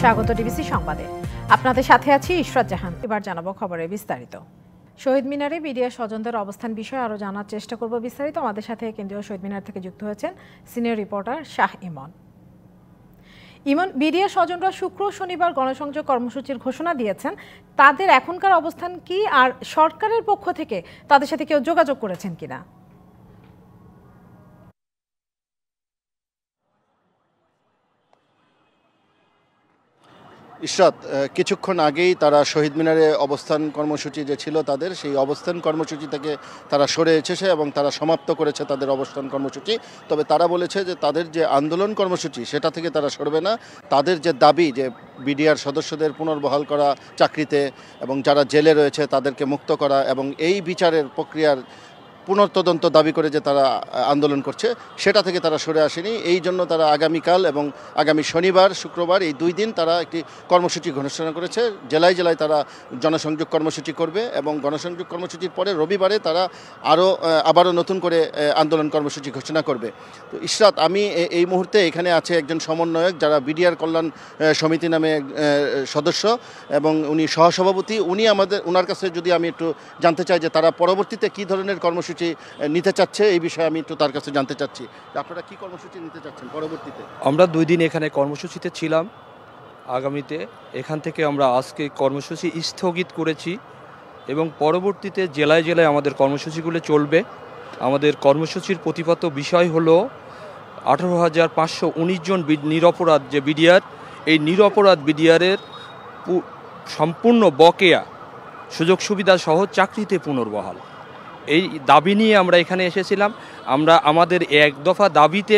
স্বাগত ডিবিসি সংবাদে। আপনাদের সাথে আছি ইশরাত জাহান। এবার জানাবো খবরের বিস্তারিত। শহীদ মিনারে বিডিআর স্বজনদের অবস্থান বিষয়ে আরও জানার চেষ্টা করব বিস্তারিত। আমাদের সাথে কেন্দ্রীয় শহীদ মিনার থেকে যুক্ত হয়েছেন সিনিয়র রিপোর্টার শাহ ইমন। ইমন, বিডিআর স্বজনরা শুক্র শনিবার গণসংযোগ কর্মসূচির ঘোষণা দিয়েছেন, তাদের এখনকার অবস্থান কি, আর সরকারের পক্ষ থেকে তাদের সাথে কেউ যোগাযোগ করেছেন কিনা? ইশরাত, কিছুক্ষণ আগেই তারা শহীদ মিনারে অবস্থান কর্মসূচি যে ছিল তাদের, সেই অবস্থান কর্মসূচি থেকে তারা সরে এসেছে এবং তারা সমাপ্ত করেছে তাদের অবস্থান কর্মসূচি। তবে তারা বলেছে যে তাদের যে আন্দোলন কর্মসূচি সেটা থেকে তারা সরবে না। তাদের যে দাবি যে বিডিআর সদস্যদের পুনর্বহাল করা চাকরিতে এবং যারা জেলে রয়েছে তাদেরকে মুক্ত করা এবং এই বিচারের প্রক্রিয়ার পুনর্তদন্ত দাবি করে যে তারা আন্দোলন করছে, সেটা থেকে তারা সরে আসেনি। এই জন্য তারা আগামীকাল এবং আগামী শনিবার শুক্রবার এই 2 দিন তারা একটি কর্মসূচি ঘোষণা করেছে। জেলায় জেলায় তারা জনসংযোগ কর্মসূচি করবে এবং গণসংযোগ কর্মসূচির পরে রবিবারে তারা আবারও নতুন করে আন্দোলন কর্মসূচি ঘোষণা করবে। তো ইশরাত, আমি এই মুহূর্তে এখানে আছে একজন সমন্বয়ক যারা বিডিআর কল্যাণ সমিতি নামে সদস্য এবং উনি সহসভাপতি। ওনার কাছে যদি আমি একটু জানতে চাই যে তারা পরবর্তীতে কী ধরনের কর্মসূচি নিতে চাচ্ছে, এই বিষয়ে আমি একটু তার কাছে জানতে চাচ্ছি। আপনারা কি কর্মসূচি নিতে চাচ্ছেন পরবর্তীতে? আমরা 2 দিন এখানে কর্মসূচিতে ছিলাম। আগামীতে এখান থেকে আমরা আজকে কর্মসূচি স্থগিত করেছি এবং পরবর্তীতে জেলায় জেলায় আমাদের কর্মসূচিগুলো চলবে। আমাদের কর্মসূচির প্রতিপাদ্য বিষয় হলো 18,519 জন নিরপরাধ যে বিডিআর, এই নিরপরাধ বিডিআরের সম্পূর্ণ বকেয়া সুযোগ সুবিধা সহ চাকরিতে পুনর্বহাল, এই দাবি নিয়ে আমরা এখানে এসেছিলাম। আমরা আমাদের এক দফা দাবিতে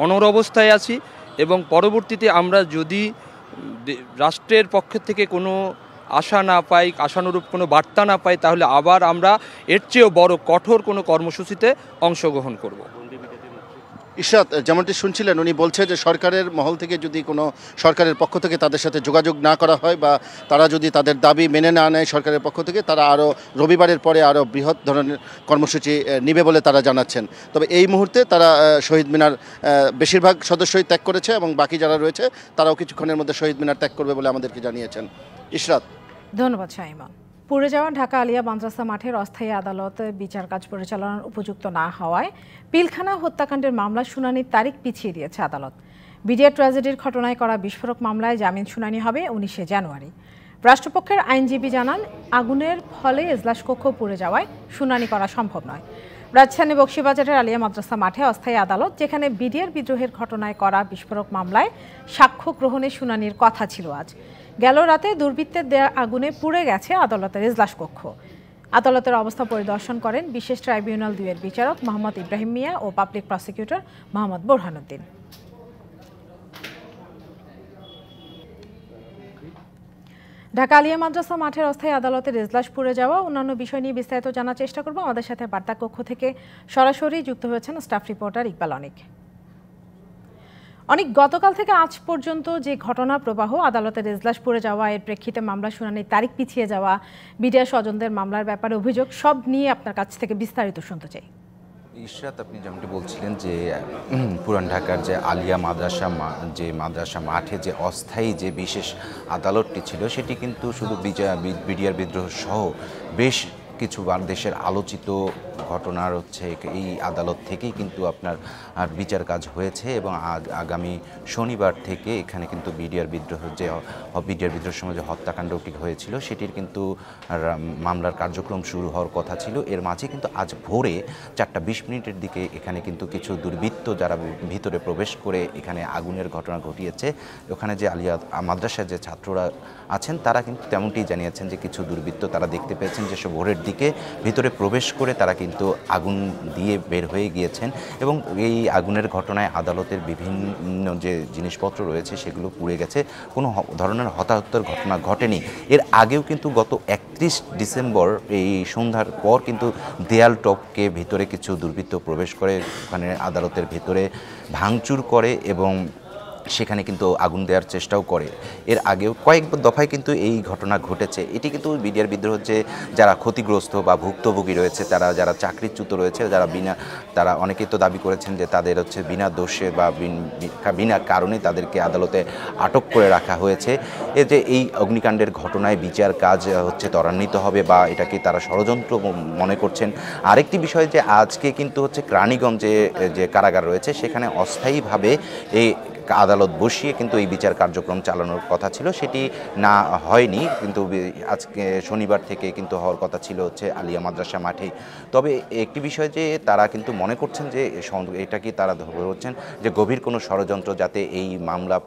অনড় অবস্থায় আছি এবং পরবর্তীতে আমরা যদি রাষ্ট্রের পক্ষ থেকে কোনো আশা না পাই, আশানুরূপ কোনো বার্তা না পাই, তাহলে আবার আমরা এর চেয়েও বড় কঠোর কোনো কর্মসূচিতে অংশগ্রহণ করব। ইশরাত, যেমনটি শুনছিলেন, উনি বলছে যে সরকারের মহল থেকে যদি কোনো সরকারের পক্ষ থেকে তাদের সাথে যোগাযোগ না করা হয় বা তারা যদি তাদের দাবি মেনে না নেয় সরকারের পক্ষ থেকে, তারা আরও রবিবারের পরে আরও বৃহৎ ধরনের কর্মসূচি নেবে বলে তারা জানাচ্ছেন। তবে এই মুহূর্তে তারা শহীদ মিনার বেশিরভাগ সদস্যই ত্যাগ করেছে এবং বাকি যারা রয়েছে তারাও কিছুক্ষণের মধ্যে শহীদ মিনার ত্যাগ করবে বলে আমাদেরকে জানিয়েছেন। ইশরাত, ধন্যবাদ শাইমা। পুড়ে যাওয়া ঢাকা আলিয়া মাদ্রাসা মাঠের অস্থায়ী আদালত বিচার কাজ পরিচালনার উপযুক্ত না হওয়ায় পিলখানা হত্যাকাণ্ডের মামলার শুনানির তারিখ পিছিয়ে দিয়েছে আদালত। বিডিআর ট্র্যাজেডির ঘটনায় করা বিস্ফোরক মামলায় জামিন শুনানি হবে 19শে জানুয়ারি। রাষ্ট্রপক্ষের আইনজীবী জানান, আগুনের ফলে এজলাস কক্ষ পুড়ে যাওয়ায় শুনানি করা সম্ভব নয়। রাজধানী বকশীবাজারের আলিয়া মাদ্রাসা মাঠে অস্থায়ী আদালত, যেখানে বিডিআর বিদ্রোহের ঘটনায় করা বিস্ফোরক মামলায় সাক্ষ্য গ্রহণের শুনানির কথা ছিল আজ, গেল রাতে দুর্বৃত্তের দেয়া আগুনে পুড়ে গেছে আদালতের এজলাস কক্ষ। আদালতের অবস্থা পরিদর্শন করেন বিশেষ ট্রাইব্যুনাল 2-এর বিচারক মোহাম্মদ ইব্রাহিম মিয়া ও পাবলিক প্রসিকিউটর মোহাম্মদ বোরহানুদ্দিন। ঢাকা আলিয়া মাদ্রাসা মাঠের অস্থায়ী আদালতের এজলাস পুড়ে যাওয়া অন্যান্য বিষয় নিয়ে বিস্তারিত জানার চেষ্টা করব। আমাদের সাথে বার্তা কক্ষ থেকে সরাসরি যুক্ত হয়েছেন স্টাফ রিপোর্টার ইকবাল অনিক। গতকাল থেকে আজ পর্যন্ত যে ঘটনা প্রবাহ, আদালতের এজলাস পুড়ে যাওয়া, এর প্রেক্ষিতে মামলা শুনানির তারিখ পিছিয়ে যাওয়া, বিডিআর স্বজনদের মামলার ব্যাপারে অভিযোগ, সব নিয়ে আপনার কাছ থেকে বিস্তারিত শুনতে চাই। ইশরাত, আপনি যেমনটি বলছিলেন যে পুরান ঢাকার যে আলিয়া মাদ্রাসা মাঠে যে অস্থায়ী যে বিশেষ আদালতটি ছিল, সেটি কিন্তু শুধু বিডিআর বিদ্রোহ সহ বেশ কিছু দেশের আলোচিত ঘটনার এই আদালত থেকেই কিন্তু আপনার বিচার কাজ হয়েছে এবং আগামী শনিবার থেকে এখানে কিন্তু বিডিআর বিদ্রোহের সময় যে হত্যাকাণ্ডটি হয়েছিল সেটির কিন্তু মামলার কার্যক্রম শুরু হওয়ার কথা ছিল। এর মাঝে কিন্তু আজ ভোরে 4:20 দিকে এখানে কিন্তু কিছু দুর্বৃত্ত যারা ভিতরে প্রবেশ করে এখানে আগুনের ঘটনা ঘটিয়েছে, ওখানে যে আলিয়া মাদ্রাসার যে ছাত্ররা আছেন তারা কিন্তু তেমনটি জানিয়েছেন যে কিছু দুর্বৃত্ত তারা দেখতে পেয়েছেন যে ভোরের দিকে ভিতরে প্রবেশ করে তারা কিন্তু আগুন দিয়ে বের হয়ে গিয়েছেন এবং এই আগুনের ঘটনায় আদালতের বিভিন্ন যে জিনিসপত্র রয়েছে সেগুলো পুড়ে গেছে। কোনো ধরনের হতাহতের ঘটনা ঘটেনি। এর আগেও কিন্তু গত 31 ডিসেম্বর এই সন্ধ্যার পর কিন্তু দেয়াল টপকে ভিতরে কিছু দুর্বৃত্ত প্রবেশ করে ওখানে আদালতের ভেতরে ভাঙচুর করে এবং সেখানে কিন্তু আগুন দেওয়ার চেষ্টাও করে। এর আগেও কয়েক দফায় কিন্তু এই ঘটনা ঘটেছে। এটি কিন্তু বিডিআর বিদ্রোহ যে যারা ক্ষতিগ্রস্ত বা ভুক্তভোগী রয়েছে, যারা চাকরিচ্যুত রয়েছে, তারা অনেকেই তো দাবি করেছেন যে তাদের বিনা দোষে বা বিনা কারণে তাদেরকে আদালতে আটক করে রাখা হয়েছে। যে এই অগ্নিকাণ্ডের ঘটনায় বিচার কাজ ত্বরান্বিত হবে বা এটাকে তারা ষড়যন্ত্র মনে করছেন। আরেকটি বিষয় যে আজকে কিন্তু কেরানীগঞ্জে যে কারাগার রয়েছে সেখানে অস্থায়ীভাবে এই আদালত বসিয়ে কিন্তু এই বিচার কার্যক্রম চালানোর কথা ছিল, সেটি না হয়নি। কিন্তু আজকে শনিবার থেকে কিন্তু হওয়ার কথা ছিল আলিয়া মাদ্রাসা মাঠে। তবে একটি বিষয় যে তারা কিন্তু মনে করছেন যে এটা কি তারা ধরছেন যে গভীর কোনো ষড়যন্ত্র যাতে এই মামলার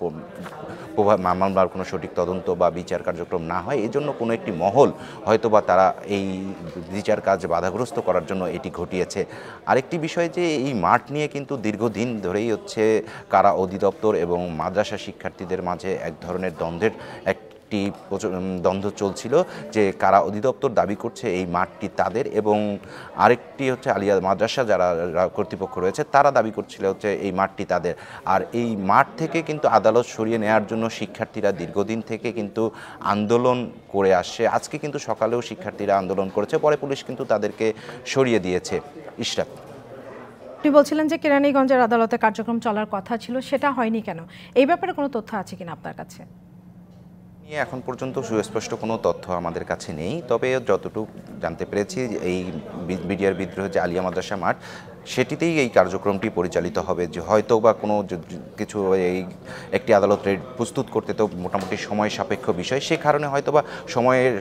কোনো সঠিক তদন্ত বা বিচার কার্যক্রম না হয়, এই জন্য কোনো একটি মহল হয়তোবা তারা এই বিচার কাজ বাধাগ্রস্ত করার জন্য এটি ঘটিয়েছে। আরেকটি বিষয় যে এই মাঠ নিয়ে কিন্তু দীর্ঘদিন ধরেই কারা অধিদপ্তর এবং মাদ্রাসা শিক্ষার্থীদের মাঝে এক ধরনের দ্বন্দ্ব চলছিল, যে কারা অধিদপ্তর দাবি করছে এই মাঠটি তাদের, এবং আরেকটি আলিয়া মাদ্রাসা যারা কর্তৃপক্ষ রয়েছে তারা দাবি করছিল এই মাঠটি তাদের। আর এই মাঠ থেকে কিন্তু আদালত সরিয়ে নেওয়ার জন্য শিক্ষার্থীরা দীর্ঘদিন থেকে কিন্তু আন্দোলন করে আসছে। আজকে কিন্তু সকালেও শিক্ষার্থীরা আন্দোলন করেছে, পরে পুলিশ কিন্তু তাদেরকে সরিয়ে দিয়েছে। ইশরাত, আপনি বলছিলেন যে কেরানীগঞ্জের আদালতে কার্যক্রম চলার কথা ছিল, সেটা হয়নি কেন? এই ব্যাপারে কোনো তথ্য আছে কিনা আপনার কাছে? এখন পর্যন্ত সুস্পষ্ট কোনো তথ্য আমাদের কাছে নেই। তবে যতটুকু জানতে পেরেছি এই বিডিআর বিদ্রোহ যে আলিয়া মাদ্রাসা মাঠ, সেটিতেই এই কার্যক্রমটি পরিচালিত হবে। যে হয়তো বা কোনো কিছু এই একটি আদালত প্রস্তুত করতে তো মোটামুটি সময় সাপেক্ষ বিষয়, সে কারণে হয়তো বা সময়ের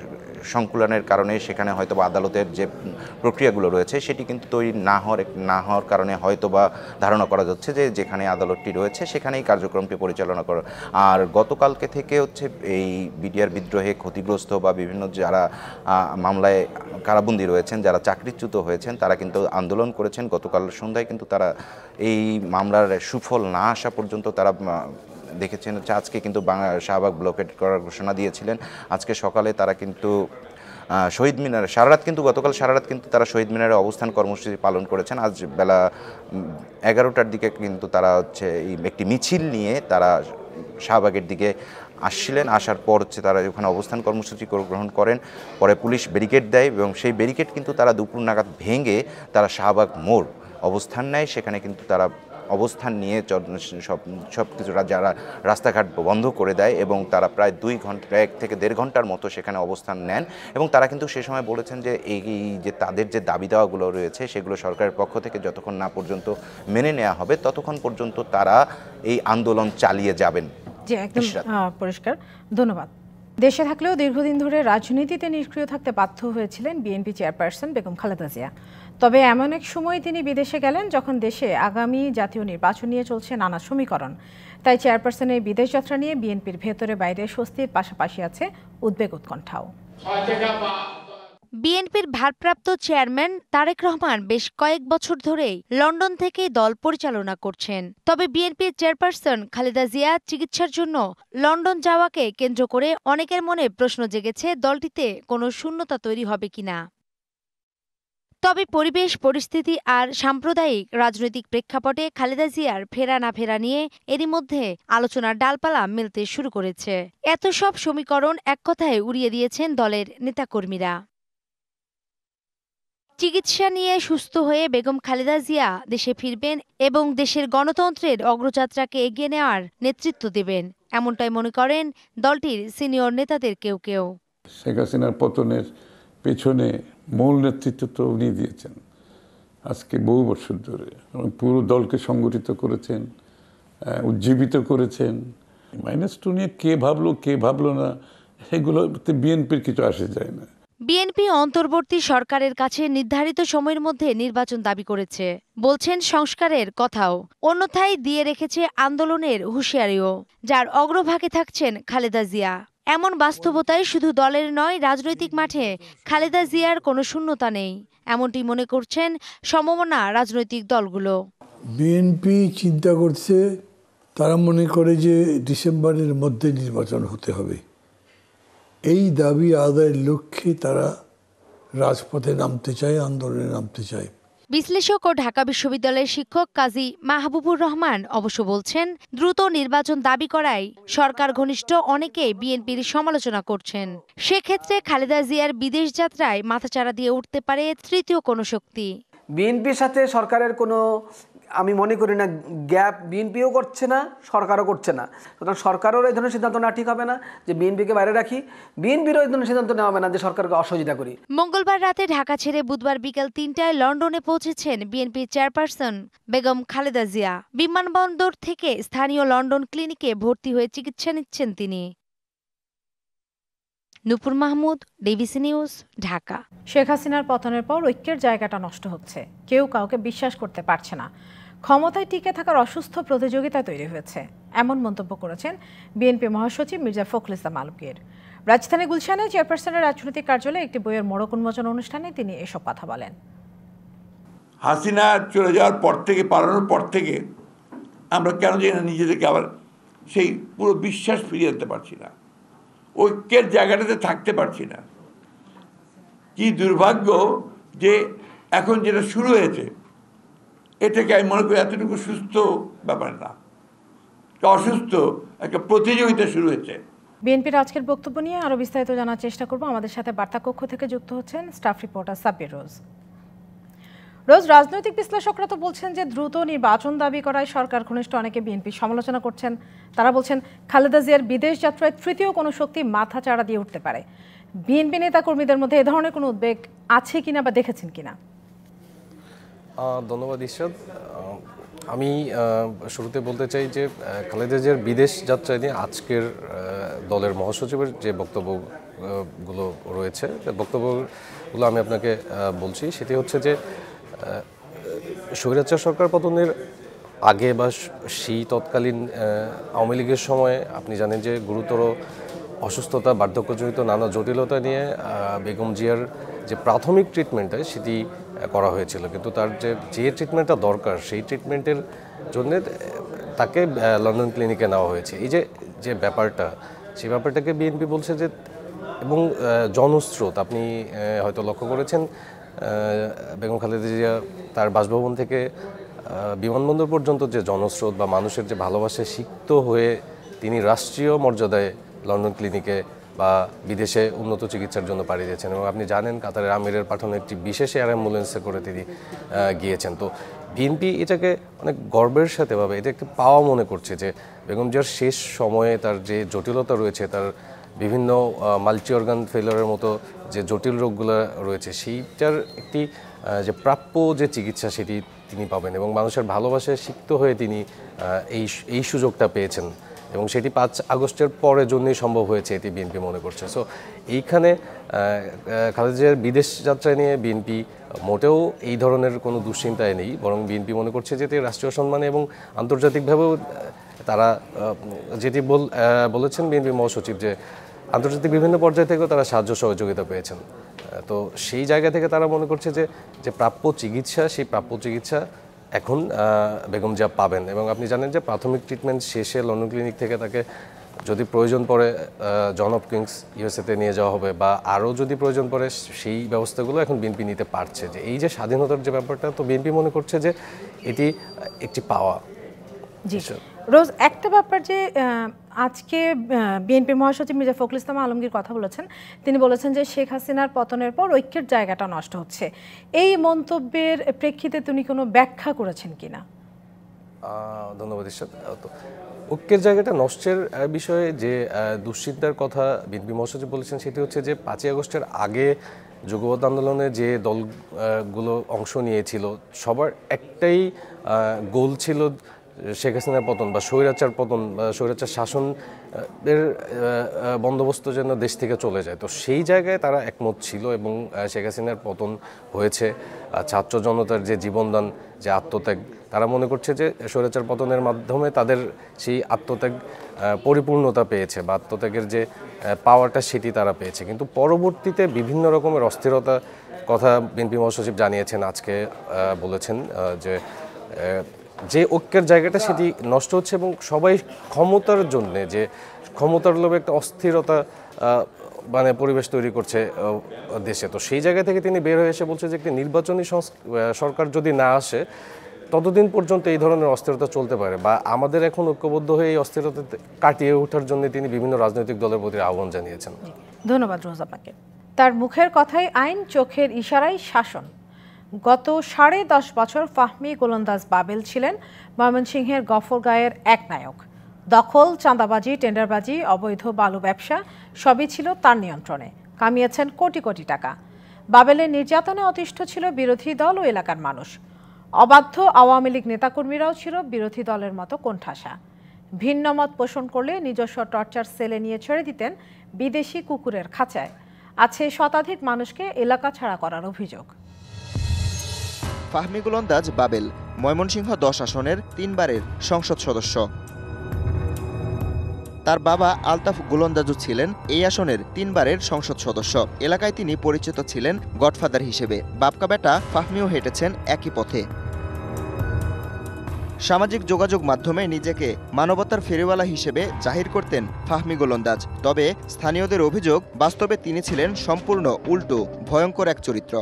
সংকুলনের কারণে সেখানে হয়তো বা আদালতের যে প্রক্রিয়াগুলো রয়েছে সেটি কিন্তু তৈরি না হওয়ার কারণে হয়তো বা ধারণা করা যাচ্ছে যে যেখানে আদালতটি রয়েছে সেখানেই কার্যক্রমটি পরিচালনা করা। আর গতকালকে থেকে এই বিডিআর বিদ্রোহে ক্ষতিগ্রস্ত বা বিভিন্ন যারা মামলায় কারাবন্দী রয়েছেন, যারা চাকরিচ্যুত হয়েছেন, তারা কিন্তু আন্দোলন করেছেন। গতকাল সন্ধ্যায় কিন্তু তারা এই মামলার সুফল না আসা পর্যন্ত তারা দেখেছেন আজকে কিন্তু শাহবাগ ব্লকেড করার ঘোষণা দিয়েছিলেন। আজকে সকালে তারা কিন্তু শহীদ মিনারে গতকাল সারা রাত কিন্তু তারা শহীদ মিনারে অবস্থান কর্মসূচি পালন করেছেন। আজ বেলা 11টার দিকে কিন্তু তারা একটি মিছিল নিয়ে তারা শাহবাগের দিকে আসছিলেন। আসার পর তারা ওখানে অবস্থান কর্মসূচি গ্রহণ করেন। পরে পুলিশ ব্যারিকেড দেয় এবং সেই ব্যারিকেড কিন্তু তারা দুপুর নাগাদ ভেঙে তারা শাহবাগ মোড় অবস্থান নেয়। সেখানে কিন্তু তারা অবস্থান নিয়ে সব কিছু যারা রাস্তাঘাট বন্ধ করে দেয় এবং তারা প্রায় 1 থেকে 1.5 ঘন্টার মতো সেখানে অবস্থান নেন। এবং তারা কিন্তু সে সময় বলেছেন যে এই যে তাদের যে দাবি দেওয়াগুলো রয়েছে সেগুলো সরকারের পক্ষ থেকে যতক্ষণ না পর্যন্ত মেনে নেওয়া হবে ততক্ষণ পর্যন্ত তারা এই আন্দোলন চালিয়ে যাবেন। জি, একদম পরিষ্কার। ধন্যবাদ। দেশে থাকলেও দীর্ঘদিন ধরে রাজনীতিতে নিষ্ক্রিয় থাকতে বাধ্য হয়েছিলেন বিএনপি চেয়ারপারসন বেগম খালেদা জিয়া। তবে এমন এক সময় তিনি বিদেশে গেলেন যখন দেশে আগামী জাতীয় নির্বাচন নিয়ে চলছে নানা সমীকরণ। তাই চেয়ারপারসনের বিদেশ যাত্রা নিয়ে বিএনপির ভেতরে বাইরে স্বস্তির পাশাপাশি আছে উদ্বেগ উৎকণ্ঠাও। বিএনপির ভারপ্রাপ্ত চেয়ারম্যান তারেক রহমান বেশ কয়েক বছর ধরেই লন্ডন থেকে দল পরিচালনা করছেন। তবে বিএনপির চেয়ারপারসন খালেদা জিয়া চিকিৎসার জন্য লন্ডন যাওয়াকে কেন্দ্র করে অনেকের মনে প্রশ্ন জেগেছে দলটিতে কোনো শূন্যতা তৈরি হবে কিনা। তবে পরিবেশ পরিস্থিতি আর সাম্প্রদায়িক রাজনৈতিক প্রেক্ষাপটে খালেদা জিয়ার ফেরা না ফেরা নিয়ে এরই মধ্যে আলোচনার ডালপালা মেলতে শুরু করেছে। এত সব সমীকরণ এক কথায় উড়িয়ে দিয়েছেন দলের নেতাকর্মীরা। চিকিৎসা নিয়ে সুস্থ হয়ে বেগম খালেদা জিয়া দেশে ফিরবেন এবং দেশের গণতন্ত্রের অগ্রযাত্রাকে এগিয়ে নেওয়ার নেতৃত্ব দেবেন, এমনটাই মনে করেন দলটির সিনিয়র নেতাদের কেউ কেউ। শেখ হাসিনার পতনের পেছনে মূল নেতৃত্ব তো উনি দিয়েছেন আজকে বহু বছর ধরে, এবং পুরো দলকে সংগঠিত করেছেন, উজ্জীবিত করেছেন। -2 নিয়ে কে ভাবলো না, সেগুলোতে বিএনপির কিছু আসে যায় না। বিএনপি অন্তর্বর্তী সরকারের কাছে নির্ধারিত সময়ের মধ্যে নির্বাচন দাবি করেছে, বলছেন সংস্কারের কথাও। অন্যথায় দিয়ে রেখেছে আন্দোলনের হুঁশিয়ারিও, যার অগ্রভাগে থাকছেন খালেদা জিয়া। এমন বাস্তবতায় শুধু দলের নয়, রাজনৈতিক মাঠে খালেদা জিয়ার কোনো শূন্যতা নেই, এমনটি মনে করছেন সমমনা রাজনৈতিক দলগুলো। বিএনপি চিন্তা করছে, তারা মনে করে যে ডিসেম্বরের মধ্যে নির্বাচন হতে হবে। এই দাবি আদায়ের লক্ষ্যে তারা রাজপথে নামতে চায়, আন্দোলনে নামতে চায়। বিশ্লেষক ও ঢাকা বিশ্ববিদ্যালয়ের শিক্ষক কাজী মাহবুবুর রহমান অবশ্য বলছেন, দ্রুত নির্বাচন দাবি করায় সরকার ঘনিষ্ঠ অনেকে বিএনপির সমালোচনা করছেন। সেক্ষেত্রে খালেদা জিয়ার বিদেশ যাত্রায় মাথাচাড়া দিয়ে উঠতে পারে তৃতীয় কোনো শক্তি। বিএনপির সাথে সরকারের কোনো, আমি মনে করি না গ্যাপ বিএনপিও করছে না, সরকারও করছে না। সুতরাং সরকারেরও এই ধরনের সিদ্ধান্ত না ঠিক হবে না যে বিএনপিকে বাইরে রাখি, বিএনপিরও এই ধরনের সিদ্ধান্ত নেওয়া হবে না যে সরকারকে অসহযোগিতা করি। মঙ্গলবার রাতে ঢাকা ছেড়ে বুধবার বিকেল ৩টায় লন্ডনে পৌঁছেছেন বিএনপির চেয়ারপারসন বেগম খালেদা জিয়া। বিমানবন্দর থেকে স্থানীয় লন্ডন ক্লিনিকে ভর্তি হয়ে চিকিৎসা নিচ্ছেন তিনি। নূপুর মাহমুদ, ডিবিসি নিউজ, ঢাকা। শেখ হাসিনার পতনের পর ঐক্যের জায়গাটা নষ্ট হচ্ছে, কেউ কাউকে বিশ্বাস করতে পারছে না, ক্ষমতায় টিকে থাকার অসুস্থ প্রতিযোগিতা তৈরি হয়েছে, এমন মন্তব্য করেছেন বিএনপি মহাসচিব মির্জা ফখরুল ইসলাম আলমগীর। রাজধানী গুলশানে চেয়ারপারসনের রাজনৈতিক কার্যালয়ে একটি বইয়ের মোড়ক উন্মোচন অনুষ্ঠানে তিনি এসব কথা বলেন। হাসিনা চলে যাওয়ার পর থেকে, পালানোর পর থেকে আমরা কেন জানি না নিজেদেরকে আবার সেই পুরো বিশ্বাস ফিরিয়ে আনতে পারছি না, ঐক্যের জায়গাটাতে থাকতে পারছি না। কি দুর্ভাগ্য যে এখন যেটা শুরু হয়েছে এটাকে আমি মনে করি এতটুকু সুস্থ ব্যাপার না, অসুস্থ একটা প্রতিযোগিতা শুরু হয়েছে। বিএনপির আজকের বক্তব্য নিয়ে আরো বিস্তারিত জানার চেষ্টা করব। আমাদের সাথে বার্তা কক্ষ থেকে যুক্ত হচ্ছেন স্টাফ রিপোর্টার সাব্বির রোজ। রোজ, রাজনৈতিক বিশ্লেষকরা তো বলছেন যে দ্রুত নির্বাচন দাবি করায় সরকার ঘনিষ্ঠ অনেকে বিএনপি সমালোচনা করছেন। তারা বলছেন খালেদা জিয়ার বিদেশ যাত্রায় তৃতীয় কোনো শক্তি মাথা চাড়া দিয়ে উঠতে পারে। বিএনপি নেতা কর্মীদের মধ্যে এ ধরনের কোনো উদ্বেগ আছে কিনা বা দেখেছেন কিনা? ধন্যবাদ ঈশ্বর। আমি শুরুতে বলতে চাই যে খালেদা জিয়ার বিদেশ যাত্রা নিয়ে আজকের দলের মহাসচিবের যে বক্তব্যগুলো রয়েছে, বক্তব্যগুলো আমি আপনাকে বলছি। সেটি হচ্ছে যে স্বৈরাচার সরকার পতনের আগে বা সেই তৎকালীন আওয়ামী লীগের সময়ে আপনি জানেন যে গুরুতর অসুস্থতা, বার্ধক্যজনিত নানা জটিলতা নিয়ে বেগম জিয়ার যে প্রাথমিক ট্রিটমেন্টটা সেটি করা হয়েছিল, কিন্তু তার যে ট্রিটমেন্টটা দরকার সেই ট্রিটমেন্টের জন্য তাকে লন্ডন ক্লিনিকে নেওয়া হয়েছে। এই যে ব্যাপারটা, সেই ব্যাপারটাকে বিএনপি বলছে যে, এবং জনস্রোত আপনি হয়তো লক্ষ্য করেছেন, বেগম খালেদা জিয়া তার বাসভবন থেকে বিমানবন্দর পর্যন্ত যে জনস্রোত বা মানুষের যে ভালোবাসায় সিক্ত হয়ে তিনি রাষ্ট্রীয় মর্যাদায় লন্ডন ক্লিনিকে বা বিদেশে উন্নত চিকিৎসার জন্য পাড়ি দিয়েছেন। এবং আপনি জানেন কাতারের আমিরের পাঠানো একটি বিশেষ এয়ার অ্যাম্বুলেন্সে করে তিনি গিয়েছেন। তো বিএনপি এটাকে অনেক গর্বের সাথে ভাবে এটা একটি পাওয়া মনে করছে যে বেগম জিয়ার শেষ সময়ে তার যে জটিলতা রয়েছে, তার বিভিন্ন মাল্টি অর্গান ফেলিওরের মতো যে জটিল রোগগুলো রয়েছে, সেইটার একটি যে প্রাপ্য যে চিকিৎসা সেটি তিনি পাবেন এবং মানুষের ভালোবাসায় সিক্ত হয়ে তিনি এই সুযোগটা পেয়েছেন এবং সেটি 5 আগস্টের পরের জন্যই সম্ভব হয়েছে এটি বিএনপি মনে করছে। সো এইখানে খালেদা জিয়ার বিদেশ যাত্রা নিয়ে বিএনপি মোটেও এই ধরনের কোনো দুশ্চিন্তায় নেই, বরং বিএনপি মনে করছে যে রাষ্ট্রীয় সম্মানে এবং আন্তর্জাতিকভাবেও তারা যেটি বলেছেন বিএনপি মহাসচিব যে আন্তর্জাতিক বিভিন্ন পর্যায় থেকেও তারা সাহায্য সহযোগিতা পেয়েছেন। তো সেই জায়গা থেকে তারা মনে করছে যে প্রাপ্য চিকিৎসা, সেই প্রাপ্য চিকিৎসা এখন বেগম জিয়া পাবেন। এবং আপনি জানেন যে প্রাথমিক ট্রিটমেন্ট শেষে লন্ডন ক্লিনিক থেকে তাকে যদি প্রয়োজন পড়ে জন হপকিন্স ইউএসএতে নিয়ে যাওয়া হবে বা আরও যদি প্রয়োজন পড়ে, সেই ব্যবস্থাগুলো এখন বিএনপি নিতে পারছে। যে এই যে স্বাধীনতার যে ব্যাপারটা, তো বিএনপি মনে করছে যে এটি একটি পাওয়া। জি রোজ, একটা ব্যাপার যে আজকে বিএনপি মহাসচিব মির্জা ফখরুল ইসলাম আলমগীর কথা বলেছেন, তিনি বলেছেন যে শেখ হাসিনার পতনের পর ঐক্যের জায়গাটা নষ্ট হচ্ছে। এই মন্তব্যের প্রেক্ষিতে তিনি কোনো ব্যাখ্যা করেছেন কিনা? ধন্যবাদ ঈশ্বর। তো ঐক্যের জায়গাটা নষ্টের বিষয়ে যে দুশ্চিন্তার কথা বিএনপি মহাসচিব বলেছেন সেটি হচ্ছে যে 5 আগস্টের আগে যুগপৎ আন্দোলনে যে দলগুলো অংশ নিয়েছিল সবার একটাই গোল ছিল শেখ হাসিনার পতন বা স্বৈরাচার পতন বা স্বৈরাচার শাসনের বন্দোবস্ত যেন দেশ থেকে চলে যায়। তো সেই জায়গায় তারা একমত ছিল এবং শেখ হাসিনার পতন হয়েছে। ছাত্র জনতার যে জীবনদান, যে আত্মত্যাগ, তারা মনে করছে যে স্বৈরাচার পতনের মাধ্যমে তাদের সেই আত্মত্যাগ পরিপূর্ণতা পেয়েছে বা আত্মত্যাগের যে পাওয়ারটা সেটি তারা পেয়েছে। কিন্তু পরবর্তীতে বিভিন্ন রকমের অস্থিরতা কথা বিএনপি মহাসচিব জানিয়েছেন, আজকে বলেছেন যে ঐক্যের জায়গাটা সেটি নষ্ট হচ্ছে এবং সবাই ক্ষমতার জন্যে, যে ক্ষমতার লোভে একটা অস্থিরতা মানে পরিবেশ তৈরি করছে দেশে। তো সেই জায়গা থেকে তিনি বের হয়ে এসে বলছে যে একটি নির্বাচনী সরকার যদি না আসে ততদিন পর্যন্ত এই ধরনের অস্থিরতা চলতে পারে, বা আমাদের এখন ঐক্যবদ্ধ হয়ে এই অস্থিরতা কাটিয়ে ওঠার জন্য তিনি বিভিন্ন রাজনৈতিক দলের প্রতি আহ্বান জানিয়েছেন। ধন্যবাদ রোজ আপনাকে। তার মুখের কথায় আইন, চোখের ইশারায় শাসন। গত 10.5 বছর ফাহমি গোলন্দাজ বাবেল ছিলেন ময়মনসিংহের গফরগাঁয়ের এক নায়ক। দখল, চাঁদাবাজি, টেন্ডারবাজি, অবৈধ বালু ব্যবসা সবই ছিল তার নিয়ন্ত্রণে। কামিয়েছেন কোটি কোটি টাকা। বাবেলের নির্যাতনে অতিষ্ঠ ছিল বিরোধী দল ও এলাকার মানুষ। অবাধ্য আওয়ামী লীগ নেতাকর্মীরাও ছিল বিরোধী দলের মতো কোণঠাসা। ভিন্ন মত পোষণ করলে নিজস্ব টর্চার সেলে নিয়ে ছেড়ে দিতেন বিদেশি কুকুরের খাঁচায়। আছে শতাধিক মানুষকে এলাকা ছাড়া করার অভিযোগ। ফাহমি গোলন্দাজ বাবেল ময়মনসিংহ 10 আসনের 3 বারের সংসদ সদস্য। তার বাবা আলতাফ গোলন্দাজও ছিলেন এই আসনের 3 বারের সংসদ সদস্য। এলাকায় তিনি পরিচিত ছিলেন গডফাদার হিসেবে। বাপকা বেটা ফাহমিও হেঁটেছেন একই পথে। সামাজিক যোগাযোগ মাধ্যমে নিজেকে মানবতার ফেরিওয়ালা হিসেবে জাহির করতেন ফাহমি গোলন্দাজ। তবে স্থানীয়দের অভিযোগ, বাস্তবে তিনি ছিলেন সম্পূর্ণ উল্টো, ভয়ঙ্কর এক চরিত্র।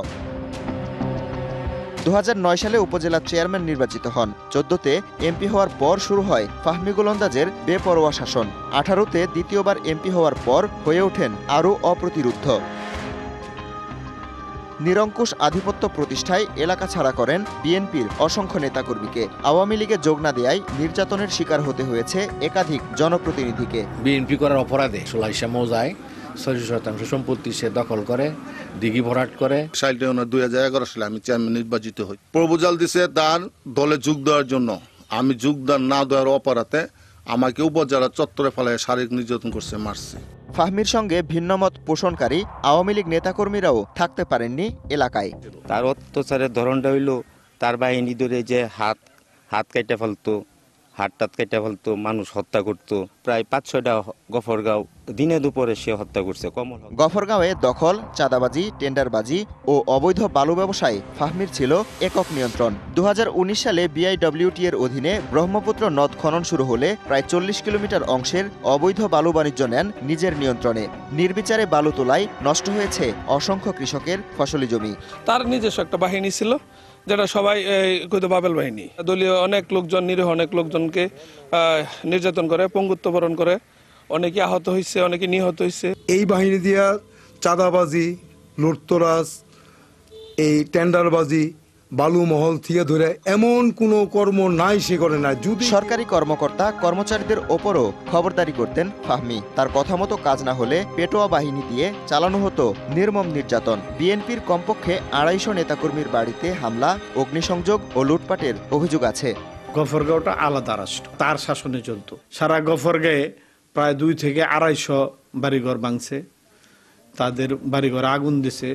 2009 সালে উপজেলা চেয়ারম্যান নির্বাচিত হন। 14তে এমপি হওয়ার পর শুরু হয় ফাহমি গোলন্দাজের বেপরোয়া শাসন। 18তে দ্বিতীয়বার এমপি হওয়ার পর হয়ে ওঠেন আরও অপ্রতিরোধ্য। নিরঙ্কুশ আধিপত্য প্রতিষ্ঠায় এলাকা ছাড়া করেন বিএনপির অসংখ্য নেতাকর্মীকে। আওয়ামী লীগে যোগ না দেয়ায় নির্যাতনের শিকার হতে হয়েছে একাধিক জনপ্রতিনিধিকে। বিএনপি করার অপরাধে সোলাইশা মৌজায় 60% সম্পত্তি সে দখল করে, দিঘি ভরাট করে। 2011 সালে আমি চেয়ারম্যান নির্বাচিত হই। প্রপোজাল দিছে তার দলে যোগ দেওয়ার জন্য। আমি যোগদান না দেওয়ার অপরাধে আমাকে উপজেলা চত্বরে ফেলায় শারীরিক নির্যাতন করছে, মারছে। ফাহমির সঙ্গে ভিন্নমত পোষণকারী আওয়ামী লীগ নেতাকর্মীরাও থাকতে পারেননি এলাকায়। তার অত্যাচারের ধরনটা হইল তার বাহিনী ধরে যে হাত কেটে ফেলতো, হাত কেটে ফেলতো, মানুষ হত্যা করতো। প্রায় 5-6টা গফরগাঁও দিনে দুপুরে সে হত্যা করছে। গফরগাঁওয়ে দখল, চাঁদাবাজি, টেন্ডারবাজি ও অবৈধ বালু ব্যবসায় ফাহমির ছিল একক নিয়ন্ত্রণ। 2019 সালে বিআইডব্লিউটি এর অধীনে ব্রহ্মপুত্র নদ খনন শুরু হলে প্রায় 40 কিলোমিটার অংশের অবৈধ বালু বাণিজ্য নেন নিজের নিয়ন্ত্রণে। নির্বিচারে বালু তোলায় নষ্ট হয়েছে অসংখ্য কৃষকের ফসলি জমি। তার নিজস্ব একটা বাহিনী ছিল, যেটা সবাই বাবেল বাহিনী। দলীয় অনেক লোকজন, নিরীহ অনেক লোকজনকে নির্যাতন করে, পঙ্গুত্ব বরণ করে, অনেকে আহত হয়েছে, অনেকে নিহত হয়েছে। এই বাহিনী দিয়া চাঁদাবাজি, লুটতরাজ, এই টেন্ডারবাজি, বালু মহল থেকে ধরে এমন কোনো কর্ম নাই সে করে না। যদি সরকারি কর্মকর্তা কর্মচারীদের ওপরও খবরদারি করতেন ফাহমি। তার কথা মতো কাজ না হলে পেটোয়া বাহিনী দিয়ে চালানো হতো নির্মম নির্যাতন। বিএনপির কমপক্ষে 250 নেতাকর্মীর বাড়িতে হামলা, অগ্নিসংযোগ ও লুটপাটের অভিযোগ আছে। গফরগাঁওটা আলাদা রাষ্ট্র, তার শাসনে চলত। সারা গফরগাঁয়ে প্রায় 2 থেকে 250 বাড়িঘর ভাঙছে, তাদের বাড়িঘর আগুন দিছে।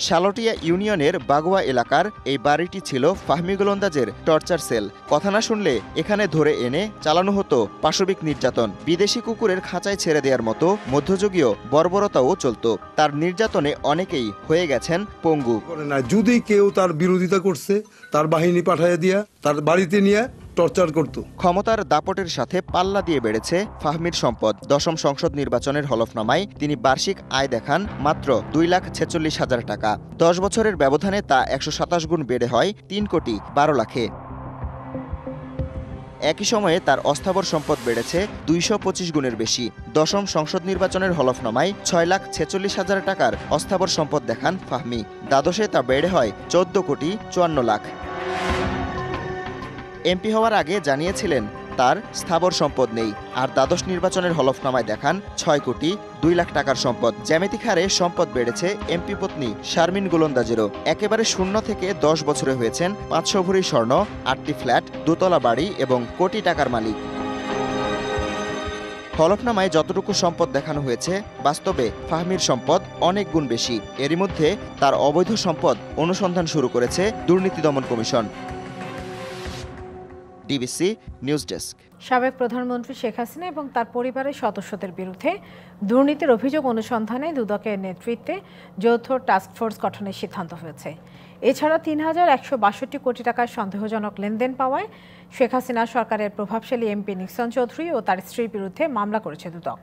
শালটিয়া ইউনিয়নের বাগুয়া এলাকার এই বাড়িটি ছিল ফাহমি গোলন্দাজের টর্চার সেল। কথা না শুনলে এখানে ধরে এনে চালানো হতো পাশবিক নির্যাতন। বিদেশি কুকুরের খাঁচায় ছেড়ে দেওয়ার মতো মধ্যযুগীয় বর্বরতাও চলত। তার নির্যাতনে অনেকেই হয়ে গেছেন পঙ্গু। যদি কেউ তার বিরোধিতা করছে, তার বাহিনী পাঠাইয়া দিয়া তার বাড়িতে নিয়ে টর্চার করত। ক্ষমতার দাপটের সাথে পাল্লা দিয়ে বেড়েছে ফাহমির সম্পদ। 10ম সংসদ নির্বাচনের হলফনামায় তিনি বার্ষিক আয় দেখান মাত্র 2,46,000 টাকা। 10 বছরের ব্যবধানে তা 127 গুণ বেড়ে হয় 3 কোটি 12 লাখে। একই সময়ে তার অস্থাবর সম্পদ বেড়েছে 225 গুণের বেশি। 10ম সংসদ নির্বাচনের হলফনামায় 6,46,000 টাকার অস্থাবর সম্পদ দেখান ফাহমি। দ্বাদশে তা বেড়ে হয় 14 কোটি 54 লাখ। এমপি হওয়ার আগে জানিয়েছিলেন তার স্থাবর সম্পদ নেই, আর দ্বাদশ নির্বাচনের হলফনামায় দেখান 6 কোটি 2 লাখ টাকার সম্পদ। জ্যামিতিক হারে সম্পদ বেড়েছে এমপি পত্নী শারমিন গোলন্দাজেরও। একেবারে শূন্য থেকে 10 বছরে হয়েছেন 500 ভরি স্বর্ণ, 8টি ফ্ল্যাট, 2তলা বাড়ি এবং কোটি টাকার মালিক। হলফনামায় যতটুকু সম্পদ দেখানো হয়েছে, বাস্তবে ফাহমির সম্পদ অনেক গুণ বেশি। এরই মধ্যে তার অবৈধ সম্পদ অনুসন্ধান শুরু করেছে দুর্নীতি দমন কমিশন। DBC news desk. সাবেক প্রধানমন্ত্রী শেখ হাসিনা এবং তার পরিবারের সদস্যদের বিরুদ্ধে দুর্নীতির অভিযোগ অনুসন্ধানে দুদকের নেতৃত্বে যৌথ টাস্কফোর্স গঠনের সিদ্ধান্ত হয়েছে। এছাড়া 3,162 কোটি টাকার সন্দেহজনক লেনদেন পাওয়ায় শেখ হাসিনা সরকারের প্রভাবশালী এমপি নিক্সন চৌধুরী ও তার স্ত্রীর বিরুদ্ধে মামলা করেছে দুদক।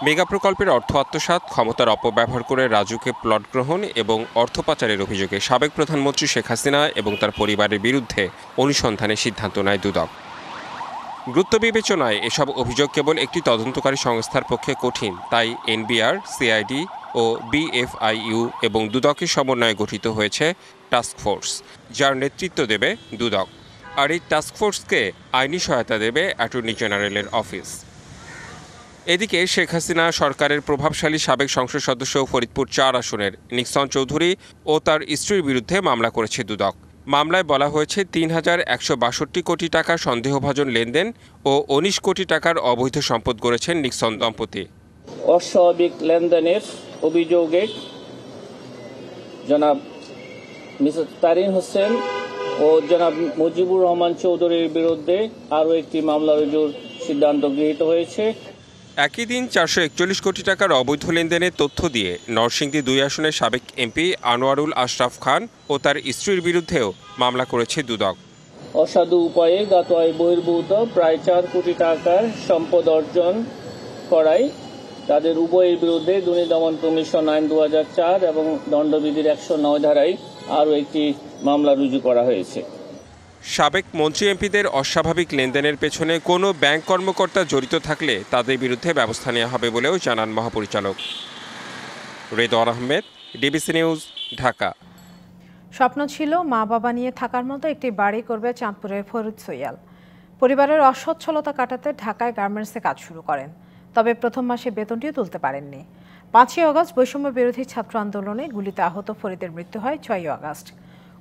মেগা প্রকল্পের অর্থ আত্মসাৎ, ক্ষমতার অপব্যবহার করে রাজুকে প্লট গ্রহণ এবং অর্থ পাচারের অভিযোগে সাবেক প্রধানমন্ত্রী শেখ হাসিনা এবং তার পরিবারের বিরুদ্ধে অনুসন্ধানের সিদ্ধান্ত নেয় দুদক। গুরুত্ব বিবেচনায় এসব অভিযোগ কেবল একটি তদন্তকারী সংস্থার পক্ষে কঠিন, তাই এনবিআর, সিআইডি ও বিএফআইইউ এবং দুদকের সমন্বয়ে গঠিত হয়েছে টাস্ক ফোর্স, যার নেতৃত্ব দেবে দুদক। আর এই টাস্ক ফোর্সকে আইনি সহায়তা দেবে অ্যাটর্নি জেনারেলের অফিস। এদিকে শেখ হাসিনা সরকারের প্রভাবশালী সাবেক সংসদ সদস্য ফরিদপুর ৪ আসনের নিক্সন চৌধুরী ও তার স্ত্রীর বিরুদ্ধে মামলা করেছে দুদক। মামলায় বলা হয়েছে ৩,১৬২ কোটি টাকা সন্দেহভাজন লেনদেন ও ১৯ কোটি টাকার অবৈধ সম্পদ গড়েছেন নিক্সন দম্পতি। অস্বাভাবিক লেনদেনের অভিযোগে জনাব মিসেস তারিন হোসেন ও জনাব মুজিবুর রহমান চৌধুরীর বিরুদ্ধে আরও একটি মামলা রুজুর সিদ্ধান্ত গৃহীত হয়েছে। একই দিন ৪৪১ কোটি টাকার অবৈধ লেনদেনের তথ্য দিয়ে নরসিংদী ২ আসনের সাবেক এমপি আনোয়ারুল আশরাফ খান ও তার স্ত্রীর বিরুদ্ধেও মামলা করেছে দুদক। অসাধু উপায়ে গত আয় বহির্ভূত প্রায় ৪ কোটি টাকার সম্পদ অর্জন করায় তাদের উভয়ের বিরুদ্ধে দুর্নীতি দমন কমিশন আইন ২০০৪ এবং দণ্ডবিধির ১০৯ ধারায় আরও একটি মামলা রুজু করা হয়েছে। সাবেক মন্ত্রী এমপিদের অস্বাভাবিক লেনদেনের পেছনে কোনো ব্যাংক কর্মকর্তা জড়িত থাকলে তাদের বিরুদ্ধে ব্যবস্থা নেওয়া হবে বলেও জানান মহাপরিচালক। Redwan Ahmed, DBC news, Dhaka. স্বপ্ন ছিল মা বাবা নিয়ে থাকার মতো একটি বাড়ি করবে চাঁদপুরের ফরিদ সোহেল। পরিবারের অসচ্ছলতা কাটাতে ঢাকায় গার্মেন্টসে কাজ শুরু করেন, তবে প্রথম মাসে বেতনটিও তুলতে পারেননি। ৫ই আগস্ট বৈষম্য বিরোধী ছাত্র আন্দোলনে গুলিতে আহত ফরিদের মৃত্যু হয় ৬ই আগস্ট।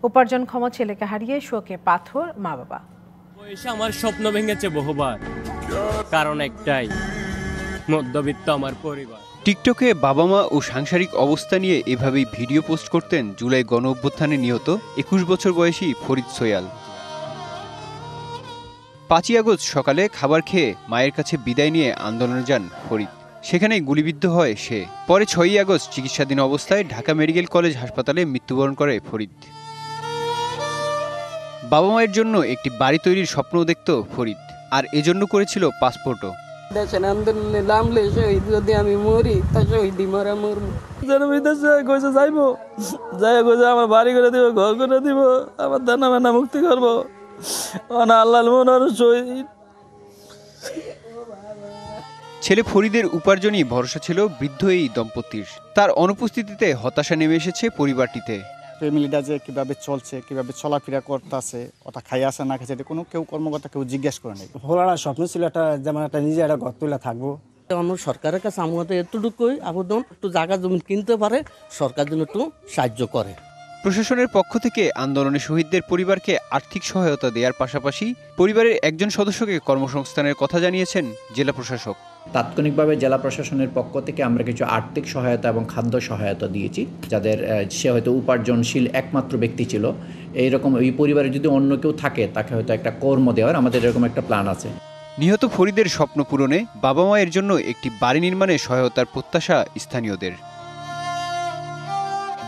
উপার্জনক্ষম ছেলেকে হারিয়ে শোকে পাথর মা বাবা। আমার স্বপ্ন ভেঙেছে বহুবার, কারণ একটাই, মধ্যবিত্ত আমার পরিবার। টিকটকে বাবা মা ও সাংসারিক অবস্থা নিয়ে এভাবেই ভিডিও পোস্ট করতেন জুলাই গণ অভ্যুত্থানে নিহত ২১ বছর বয়সী ফরিদ সোহেল। ৫ই আগস্ট সকালে খাবার খেয়ে মায়ের কাছে বিদায় নিয়ে আন্দোলনে যান ফরিদ। সেখানেই গুলিবিদ্ধ হয় সে। পরে ৬ই আগস্ট চিকিৎসাধীন অবস্থায় ঢাকা মেডিকেল কলেজ হাসপাতালে মৃত্যুবরণ করে ফরিদ। বাবা মায়ের জন্য একটি বাড়ি তৈরির স্বপ্নও দেখত ফরিদ, আর এজন্য করেছিল পাসপোর্টও। দেশের আন্দোলনে নামলে শহীদ যদি আমি মরি তা শহীদই মরা মরবো। বিদেশে যাইবো, যাই কইছে আমার বাড়ি করে দিব, ঘর করে দিব, আমার দানা বানা মুক্তি করবো। আল্লাহ শহীদ। ছেলে ফরিদের উপার্জনই ভরসা ছিল বৃদ্ধ এই দম্পতির। তার অনুপস্থিতিতে হতাশা নেমে এসেছে পরিবারটিতে। ফ্যামিলিটা যে কীভাবে চলছে, কীভাবে চলাফেরা করতেছে, ওটা খাই আসে না খাইছে, কোনো কেউ কর্মকর্তা কেউ জিজ্ঞেস করে নেই। ভোলার স্বপ্ন ছিল একটা, যেমন একটা নিজে একটা ঘর তুলে থাকবো। আমার সরকারের কাছে আমার এতটুকুই আবেদন, একটু জায়গা জমি কিনতে পারে, সরকার যেন একটু সাহায্য করে। প্রশাসনের পক্ষ থেকে আন্দোলনে শহীদদের পরিবারকে আর্থিক সহায়তা দেওয়ার পাশাপাশি পরিবারের একজন সদস্যকে কর্মসংস্থানের কথা জানিয়েছেন জেলা প্রশাসক। তাৎক্ষণিকভাবে জেলা প্রশাসনের পক্ষ থেকে আমরা কিছু আর্থিক সহায়তা এবং খাদ্য সহায়তা দিয়েছি, যাদের সে হয়তো উপার্জনশীল একমাত্র ব্যক্তি ছিল। এইরকম ওই পরিবারে যদি অন্য কেউ থাকে তাকে হয়তো একটা কর্ম দেওয়ার আমাদের এরকম একটা প্ল্যান আছে। নিহত ফরিদের স্বপ্ন পূরণে বাবা মায়ের জন্য একটি বাড়ি নির্মাণে সহায়তার প্রত্যাশা স্থানীয়দের।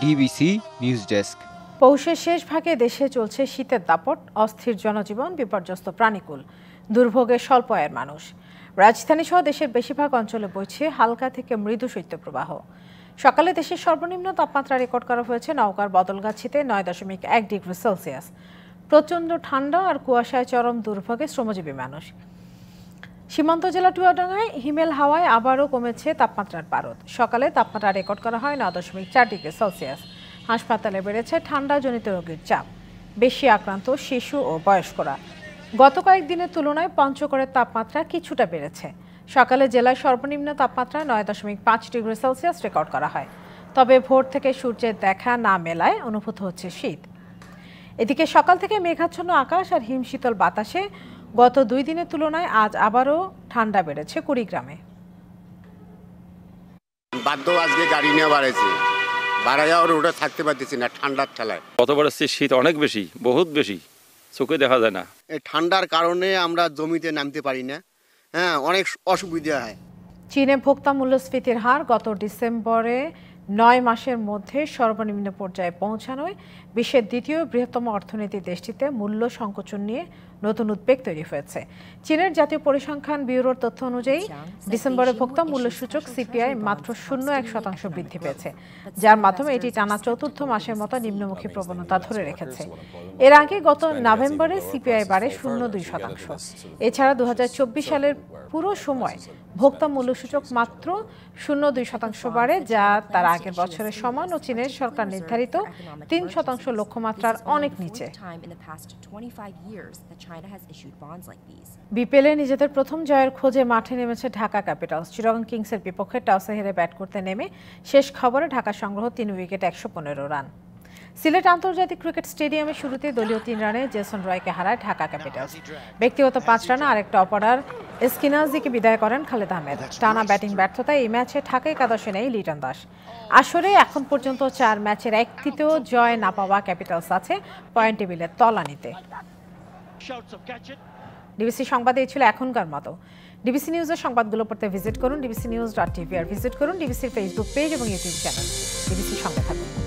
DBC news desk. পৌষের শেষ ভাগে দেশে চলছে শীতের দাপট, অস্থির জনজীবন, বিপর্যস্ত প্রাণীকুল, দুর্ভোগে স্বল্প আয়ের মানুষ। রাজধানী সহ দেশের বেশিরভাগ অঞ্চলে বইছে হালকা থেকে মৃদু শৈত্যপ্রবাহ। সকালে দেশের সর্বনিম্ন তাপমাত্রা রেকর্ড করা হয়েছে নওগাঁর বদলগাছিতে ৯.১ ডিগ্রি সেলসিয়াস। প্রচণ্ড ঠান্ডা আর কুয়াশায় চরম দুর্ভোগে শ্রমজীবী মানুষ। সীমান্ত জেলা চুয়াডাঙ্গায় হিমেল হাওয়ায় আবারও কমেছে তাপমাত্রার পারদ। সকালে তাপমাত্রা রেকর্ড করা হয় ৯.৪ ডিগ্রি সেলসিয়াস। হাসপাতালে বেড়েছে ঠান্ডাজনিত রোগীর চাপ, বেশি আক্রান্ত শিশু ও বয়স্করা। গত কয়েকদিনের তুলনায় পঞ্চগড়ের তাপমাত্রা কিছুটা বেড়েছে। সকালে জেলায় সর্বনিম্ন তাপমাত্রা ৯.৫ ডিগ্রি সেলসিয়াস রেকর্ড করা হয়। তবে ভোর থেকে সূর্যের দেখা না মেলায় অনুভূত হচ্ছে শীত। এদিকে সকাল থেকে মেঘাচ্ছন্ন আকাশ আর হিমশীতল বাতাসে গত ২ দিনের তুলনায় আজ আবারও ঠান্ডা বেড়েছে কুড়িগ্রামে। বাধ্য আজকে গাড়ি নিয়ে বাড়াইছে, বাড়াইয়া রোডে থাকতে পারতেছি না ঠান্ডার ঠেলায়। গতবার শীত অনেক বেশি, বহুত বেশি, চোখে দেখা যায় না। এই ঠান্ডার কারণে আমরা জমিতে নামতে পারি না, অনেক অসুবিধা হয়। চীনে ভোক্তা মূল্যস্ফীতির হার গত ডিসেম্বরে ৯ মাসের মধ্যে সর্বনিম্ন পর্যায়ে পৌঁছানোয় বিশ্বের দ্বিতীয় বৃহত্তম অর্থনীতি দেশটিতে মূল্য সংকোচন নিয়ে নতুন উদ্বেগ তৈরি হয়েছে। চীনের জাতীয় পরিসংখ্যান ব্যুরোর তথ্য অনুযায়ী ডিসেম্বরে ভোক্তা মূল্যসূচক সিপিআই মাত্র 0.1% বৃদ্ধি পেয়েছে, যার মাধ্যমে এটি টানা চতুর্থ মাসের মতো নিম্নমুখী প্রবণতা ধরে রেখেছে। এর আগে গত নভেম্বরে সিপিআই বাড়ে 0.2%। এছাড়া 2024 সালের পুরো সময় ভোক্তা মূল্যসূচক মাত্র 0.2% বাড়ে, যা তার আগের বছরের সমান ও চীনের সরকার নির্ধারিত 3% লক্ষ্যমাত্রার অনেক নিচে। বিপিএলে নিজেদের প্রথম জয়ের খোঁজে মাঠে নেমেছে ঢাকা ক্যাপিটালস। চিটাগং কিংসের বিপক্ষে টসে হেরে ব্যাট করতে নেমে শেষ খবরে ঢাকা সংগ্রহ 3 উইকেটে 115 রান। সিলেট আন্তর্জাতিক ক্রিকেট স্টেডিয়ামে শুরুতে দলীয় 3 রানে জেসন রয়কে হারায় ঢাকা ক্যাপিটালস। ব্যক্তিগত 5 রানে আরেকটা অপারার এসকিনাজিকে বিদায় করেন খালেদ আহমেদ। টানা ব্যাটিং ব্যর্থতায় এই ম্যাচে ঢাকা একাদশে নেই লিটন দাস। আসরে এখন পর্যন্ত 4 ম্যাচের 1-ও জয় না পাওয়া ক্যাপিটালস আছে পয়েন্ট টেবিলের তলানিতে। ডিবিসি সংবাদে এই ছিল এখনকার মতো। ডিবিসি নিউজের সংবাদগুলো পড়তে ভিজিট করুন dbcnews.tv আর ভিজিট করুন ডিবিসির ফেসবুক পেজ এবং ইউটিউব চ্যানেল। ডিবিসির সঙ্গে থাকুন।